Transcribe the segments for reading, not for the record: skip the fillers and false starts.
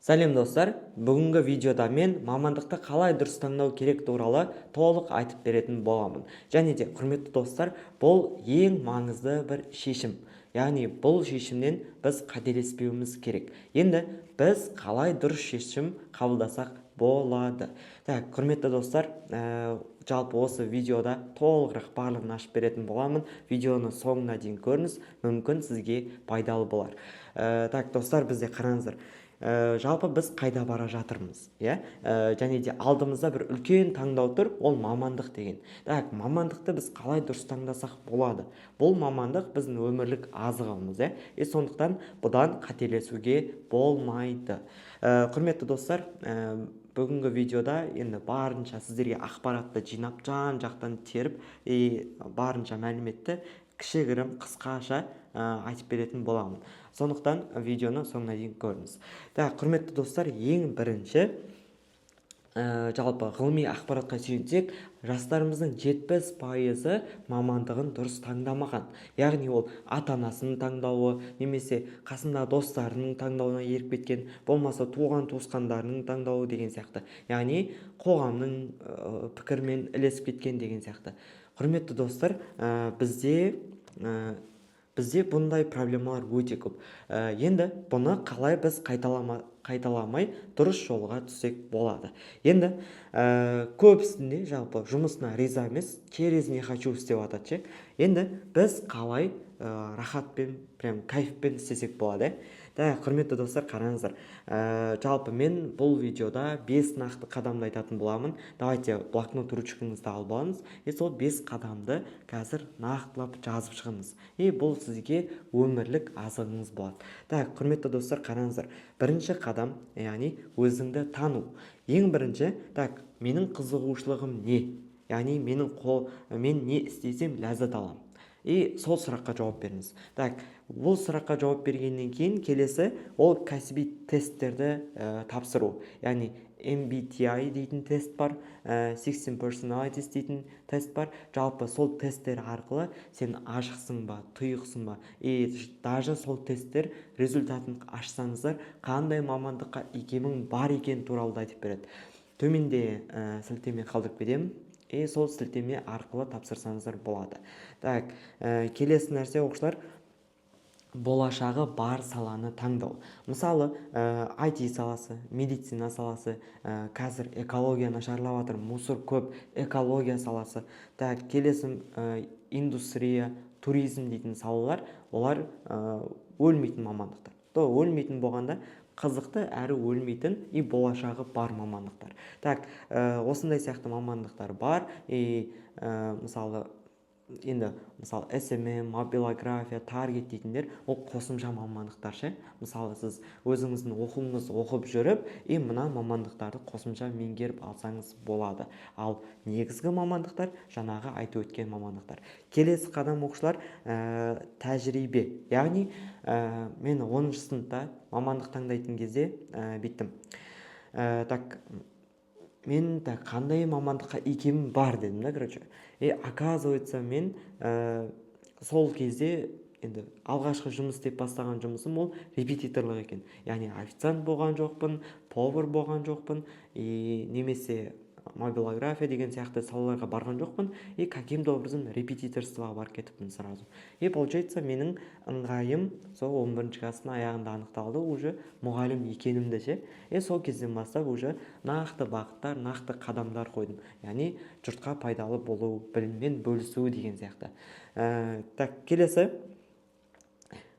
Сәлем достар, бүгінгі видеода мен мамандықты қалай дұрыс таңдау керек туралы толық айтып беретін боламын. Және де, құрметті достар, бұл ең маңызды бір шешім. Яғни бұл шешімнен біз қателеспеуіміз керек. Енді біз қалай дұрыс шешім қабылдасақ болады. Құрметті достар, жалпы осы видеода толығырақ барлығын ашып беретін боламын. Видеоны соңына дейін көріңіз, мүмкін сізге пайдалы болар. Достар, бізде қараңыздар. Жалпы біз қайда бара жатырмыз, және де алдымызда бір үлкен таңдау тұр, ол мамандық деген. Мамандықты біз қалай дұрыс таңдасақ болады? Бұл мамандық біздің өмірлік азығымыз, сондықтан бұдан қателесуге болмайды. Құрметті достар, бүгінгі видеода енді барынша сіздерге ақпаратты жинап, жан-жақтан теріп, барынша мәліметті кішігірім қысқаша айтып беретін боламын. Сондықтан видеоны соңына дейін көріңіз. Құрметті достар, ең бірінші жалпы ғылыми ақпаратқа сүйенсек, жастарымыздың 70%-ы мамандығын дұрыс таңдамаған. Яғни ол ата-анасының таңдауы, немесе қасында достарының таңдауына еріп кеткен, болмаса туған туысқандарының таңдауы деген сияқты. Яғни қоғамның пікірмен ілесіп кеткен деген сияқты. Құрметті достар, бізде бұндай проблемалар өте көп. Енді бұны қалай біз қайталамай дұрыс жолға түссек болады. Енді көбісінде жалпы жұмысына риза емес, через не хочу істеп атады. Енді біз қалай рахатпен, прям кайфпен істесек болады. Құрметті достар, қараңыздар. Жалпы мен бұл видеода 5 нақты қадамды айтатын боламын. Давайте блокнот ручкаңызды алып алыңыз. Сол 5 қадамды қазір нақтылап жазып шығыңыз. Бұл сізге өмірлік азығыңыз болады. Құрметті достар, қараңыздар. Бірінші қадам, яғни өзіңді тану. Ең бірінші, менің қызығушылығым не? Яғни мен не істесем ләззат аламын. Сол сұраққа жауап беріңіз. Бұл сұраққа жауап бергеннен кейін келесі ол кәсіби тесттерді тапсыру. Яғни MBTI дейтін тест бар, 16 Personalities дейтін тест бар. Жалпы сол тесттер арқылы сен ашықсың ба, тұйықсың ба? Даже сол тесттер результатын ашсаңыздар, қандай мамандыққа икемің бар екен туралы айтып береді. Төменде сілтеме қалдырып кетемін. Сол сілтеме арқылы тапсырсаңыздар болады. Келесі нәрсе, оқушылар, болашағы бар саланы таңдау. Мысалы, IT саласы, медицина саласы, қазір экология нашарлап жатыр, мусор көп, экология саласы. Келесі индустрия, туризм дейтін салалар, олар өлмейтін мамандықтар. Өлмейтін болғанда қызықты әрі өлмейтін болашағы бар мамандықтар. Осындай сияқты мамандықтар бар. Мысалы SMM, мобилография, таргет дейтіндер, ол қосымша мамандықтар. Мысалы, сіз өзіңіздің оқуыңызды оқып жүріп, мына мамандықтарды қосымша меңгеріп алсаңыз болады. Ал негізгі мамандықтар жаңағы айтып өткен мамандықтар. Келесі қадам, оқушылар, тәжірибе. Яғни мен 10-шы сыныпта мамандық таңдайтын кезде биттім. Мен қандай мамандыққа икемім бар дедім, оказывается, мен сол кезде енді алғашқы жұмыс деп бастаған жұмысым ол репетиторлық екен. Яғни официант болған жоқпын, повар болған жоқпын, немесе мобилография деген сияқты салаларға барған жоқпын, каким-то образом репетиторствоға барып кетіппін сразу. Получается, менің ыңғайым сол 11-ші класстың аяғында анықталды, уже мұғалім екенімді. Сол кезден бастап уже нақты бағыттар, нақты қадамдар қойдым. Яғни жұртқа пайдалы болу, біліммен бөлісу деген сияқты. Келесі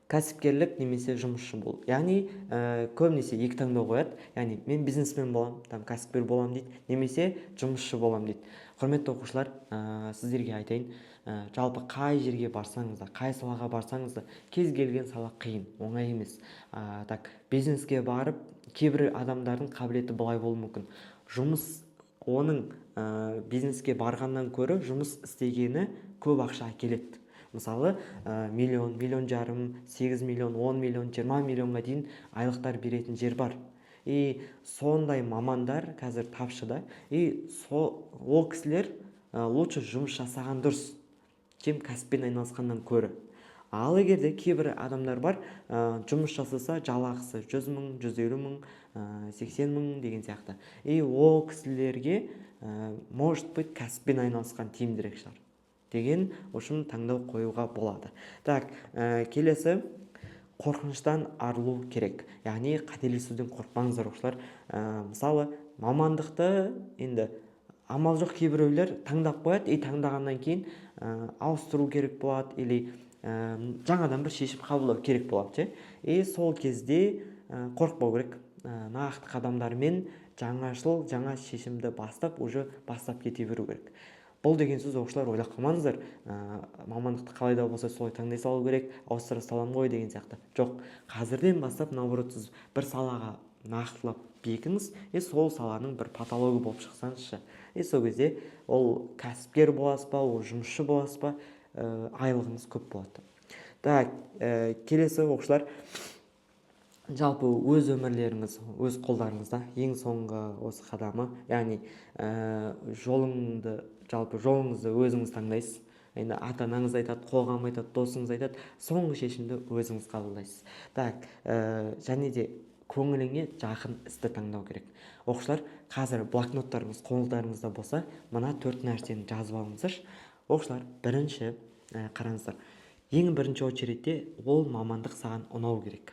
кәсіпкерлік немесе жұмысшы бол. Яғни көбінесе екі таңдау қояды. Яғни мен бизнесмен болам, кәсіпкер болам дейді, немесе жұмысшы болам дейді. Құрметті оқушылар, сіздерге айтайын, жалпы қай жерге барсаңыз да, қай салаға барсаңыз да, кез келген сала қиын, оңай емес. Бизнеске барып, кейбір адамдардың қабілеті былай болуы мүмкін. Оның бизнеске барғаннан көрі жұмыс істегені көп ақша әкеледі. Мысалы, миллион, миллион жарым, 8 миллион, 10 миллион, 20 миллионға дейін айлықтар беретін жер бар. Сондай мамандар қазір тапшыда. Ол кісілер лучше жұмыс жасаған дұрыс, чем кәсіппен айналысқаннан көрі. Ал егерде кейбір адамдар бар, жұмыс жасаса жалақысы 100 мың, 150 мың, 80 мың деген сияқты. Ол кісілерге может быть кәсіппен айналысқан тиімдірек шығар деген үшін таңдау қоюға болады. Так, келесі қорқыныштан арылу керек. Яғни қателесуден қорықпаңыздар оқушылар. Мысалы, мамандықты енді амал жоқ кейбіреулер таңдап қояды, таңдағаннан кейін ауыстыру керек болады, или жаңадан бір шешім қабылдау керек болады. Сол кезде қорықпау керек. Нақты қадамдармен жаңашыл, жаңа шешімді уже бастап кете беру керек. Бұл деген сөз оқушылар ойлап қалмаңыздар, мамандықты қалай да болса солай таңдай салу керек, ауыстыра салам ғой деген сияқты. Жоқ, қазірден бастап наоборот сіз бір салаға нақтылап бекіңіз, сол саланың бір патологы болып шықсаңызшы. Сол кезде ол кәсіпкер боласыз ба, ол жұмысшы боласыз ба, айлығыңыз көп болады. Так, келесі оқушылар, жалпы өз өмірлеріңіз өз қолдарыңызда. Ең соңғы осы қадамы, яғни жолыңызды өзіңіз таңдайсыз. Енді ата-анаңыз айтады, қоғам айтады, досыңыз айтады, соңғы шешімді өзіңіз қабылдайсыз. Так, және де көңіліңе жақын істі таңдау керек. Оқушылар, қазір блокноттарыңыз қолдарыңызда болса, мына 4 нәрсені жазып алыңыздаршы. Оқушылар, бірінші қараңыздар, ең бірінші очередте ол мамандық саған ұнау керек.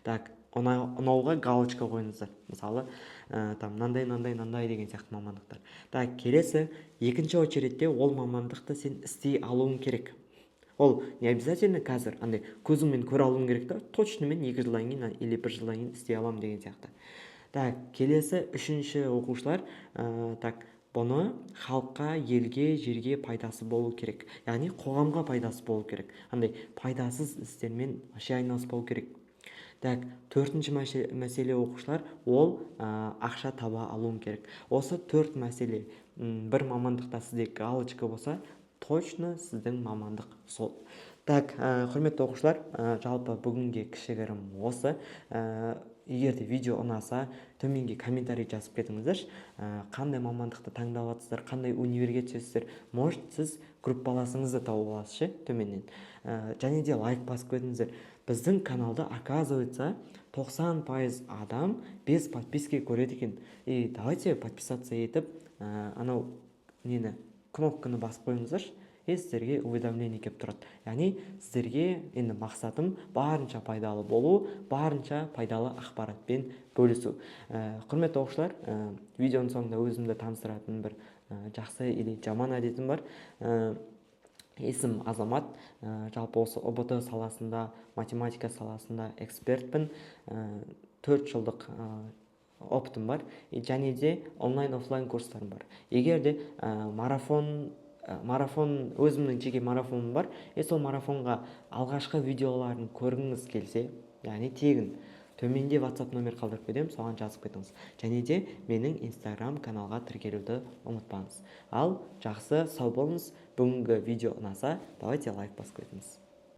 Так, ұнауға галочка қойыңыздар. Мысалы, мынандай деген сияқты мамандықтар. Так, келесі, екінші очередте ол мамандықты сен істей алуың керек. Ол не обязательно қазір көзіңмен көре алуың керек та, точно мен 2 жылдан кейін или 1 жылдан кейін істей алам деген сияқты. Так, келесі, үшінші оқушылар, так, бұны халыққа, елге, жерге пайдасы болу керек. Яғни қоғамға пайдасы болу керек. Пайдасыз істермен айналыспау керек. Так, төртінші мәселе оқушылар, ол ақша таба алуың керек. Осы 4 мәселе бір мамандықта сізде галочка болса, точно сіздің мамандық сол. Так, құрметті оқушылар, жалпы бүгінге кішігірім осы. Егер де видео ұнаса, төменге комментарий жазып кетіңіздер. Қандай мамандықты таңдап жатсыздар, қандай универге түсесіздер, может сіз группаласыңызды тауып аласыз төменнен. Және де лайк басып кетіңіздер. Біздің каналда, оказывается, 90% адам без подписки көреді екен. Давайте подписаться етіп, анау кнопканы басып қойыңыздаршы. Сіздерге уведомление кеп тұрады. Яғни сіздерге енді мақсатым барынша пайдалы болу, барынша пайдалы ақпаратпен бөлісу. Құрметті оқушылар, видеоның соңында өзімді таныстыратын бір жақсы или жаман әдетім бар. Есім Азамат, жалпы осы ОБТ саласында, математика саласында экспертпін, 4 жылдық опытым бар, және де онлайн-офлайн курстарым бар. Егер де өзімнің жеке марафоным бар, сол марафонға алғашқы видеоларын көргіңіз келсе, яғни тегін, төменде WhatsApp номер қалдырып кетемін, соған жазып кетіңіз. Және де менің Instagram каналға тіркелуді ұмытпаңыз. Ал жақсы, сау болыңыз. Бүгінгі видео ұнаса, давайте лайк басып кетіңіз.